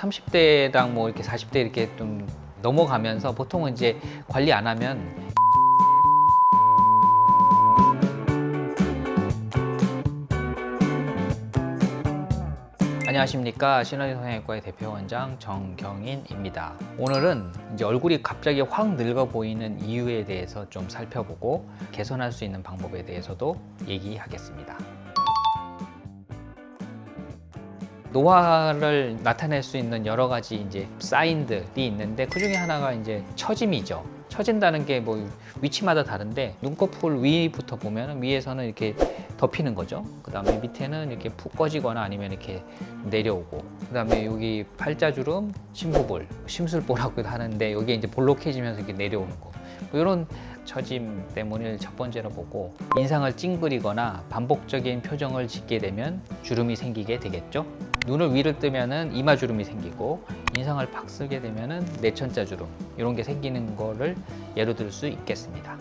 30대랑 뭐 이렇게 40대 이렇게 좀 넘어가면서 보통은 이제 관리 안 하면 안녕하십니까. 시너지 성형외과의 대표원장 정경인입니다. 오늘은 이제 얼굴이 갑자기 확 늙어 보이는 이유에 대해서 좀 살펴보고 개선할 수 있는 방법에 대해서도 얘기하겠습니다. 노화를 나타낼 수 있는 여러 가지 이제 사인들이 있는데 그 중에 하나가 이제 처짐이죠. 처진다는 게 뭐 위치마다 다른데 눈꺼풀 위부터 보면 위에서는 이렇게 덮이는 거죠. 그 다음에 밑에는 이렇게 푹 꺼지거나 아니면 이렇게 내려오고, 그 다음에 여기 팔자주름, 심부볼, 심술보라고도 하는데 여기 이제 볼록해지면서 이렇게 내려오는 거. 뭐 이런 처짐 때문을 첫 번째로 보고, 인상을 찡그리거나 반복적인 표정을 짓게 되면 주름이 생기게 되겠죠. 눈을 위를 뜨면은 이마 주름이 생기고, 인상을 팍 쓰게 되면은 내천자 주름, 이런 게 생기는 거를 예로 들 수 있겠습니다.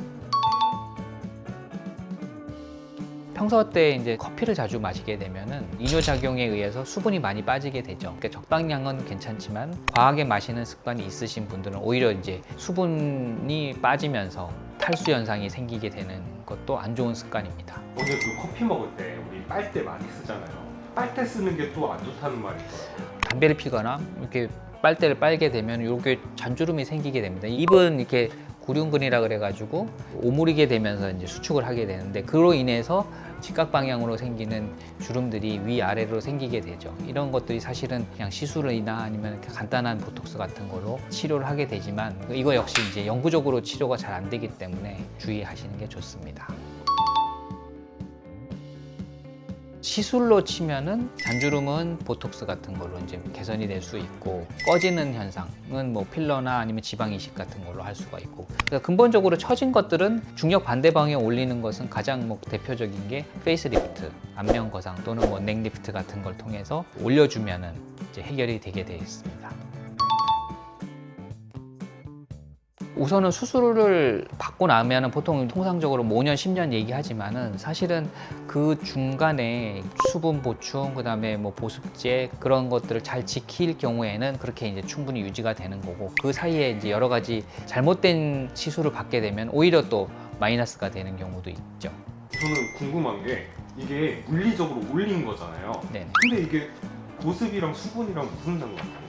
평소 때 이제 커피를 자주 마시게 되면은 이뇨작용에 의해서 수분이 많이 빠지게 되죠. 그러니까 적당량은 괜찮지만 과하게 마시는 습관이 있으신 분들은 오히려 이제 수분이 빠지면서 탈수 현상이 생기게 되는 것도 안 좋은 습관입니다. 오늘 그 커피 먹을 때 우리 빨대 많이 쓰잖아요. 빨대 쓰는 게 또 안 좋다는 말이 있더라고요. 담배를 피거나 이렇게 빨대를 빨게 되면 이렇게 잔주름이 생기게 됩니다. 입은 이렇게 구륜근이라 그래가지고 오므리게 되면서 이제 수축을 하게 되는데, 그로 인해서 직각 방향으로 생기는 주름들이 위아래로 생기게 되죠. 이런 것들이 사실은 그냥 시술이나 아니면 이렇게 간단한 보톡스 같은 걸로 치료를 하게 되지만, 이거 역시 이제 영구적으로 치료가 잘 안 되기 때문에 주의하시는 게 좋습니다. 시술로 치면은 잔주름은 보톡스 같은 걸로 이제 개선이 될 수 있고, 꺼지는 현상은 뭐 필러나 아니면 지방 이식 같은 걸로 할 수가 있고, 그러니까 근본적으로 처진 것들은 중력 반대 방향에 올리는 것은 가장 뭐 대표적인 게 페이스리프트, 안면 거상 또는 뭐 넥리프트 같은 걸 통해서 올려주면은 이제 해결이 되게 되어 있습니다. 우선은 수술을 받고 나면 보통 통상적으로 5년, 10년 얘기하지만은 사실은 그 중간에 수분 보충, 그 다음에 뭐 보습제 그런 것들을 잘 지킬 경우에는 그렇게 이제 충분히 유지가 되는 거고, 그 사이에 이제 여러 가지 잘못된 시술을 받게 되면 오히려 또 마이너스가 되는 경우도 있죠. 저는 궁금한 게 이게 물리적으로 올린 거잖아요. 네. 근데 이게 보습이랑 수분이랑 무슨 상관이에요?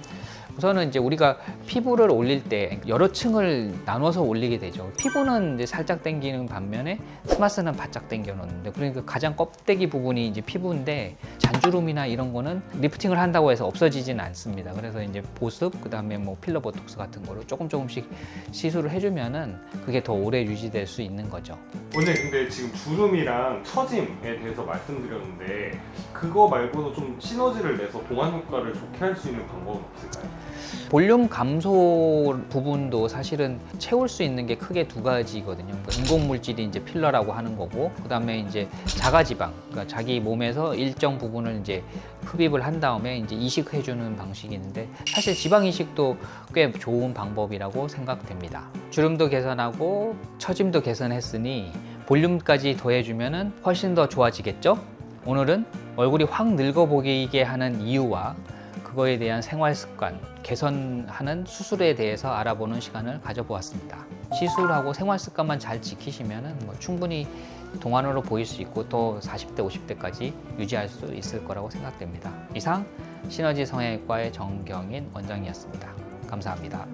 우선은 이제 우리가 피부를 올릴 때 여러 층을 나눠서 올리게 되죠. 피부는 이제 살짝 당기는 반면에 스마스는 바짝 당겨 놓는데, 그러니까 가장 껍데기 부분이 이제 피부인데 잔주름이나 이런 거는 리프팅을 한다고 해서 없어지진 않습니다. 그래서 이제 보습, 그다음에 뭐 필러 보톡스 같은 거로 조금씩 시술을 해주면은 그게 더 오래 유지될 수 있는 거죠. 오늘 근데 지금 주름이랑 처짐에 대해서 말씀드렸는데 그거 말고도 좀 시너지를 내서 동안 효과를 좋게 할 수 있는 방법은 없을까요? 볼륨 감소 부분도 사실은 채울 수 있는 게 크게 두 가지거든요. 그러니까 인공 물질이 이제 필러라고 하는 거고, 그다음에 이제 자가지방, 그러니까 자기 몸에서 일정 부분을 이제 흡입을 한 다음에 이제 이식해 주는 방식이 있는데, 사실 지방 이식도 꽤 좋은 방법이라고 생각됩니다. 주름도 개선하고 처짐도 개선했으니 볼륨까지 더해주면은 훨씬 더 좋아지겠죠? 오늘은 얼굴이 확 늙어 보이게 하는 이유와 그거에 대한 생활 습관, 개선하는 수술에 대해서 알아보는 시간을 가져보았습니다. 시술하고 생활 습관만 잘 지키시면 뭐 충분히 동안으로 보일 수 있고 또 40대, 50대까지 유지할 수 있을 거라고 생각됩니다. 이상 시너지 성형외과의 정경인 원장이었습니다. 감사합니다.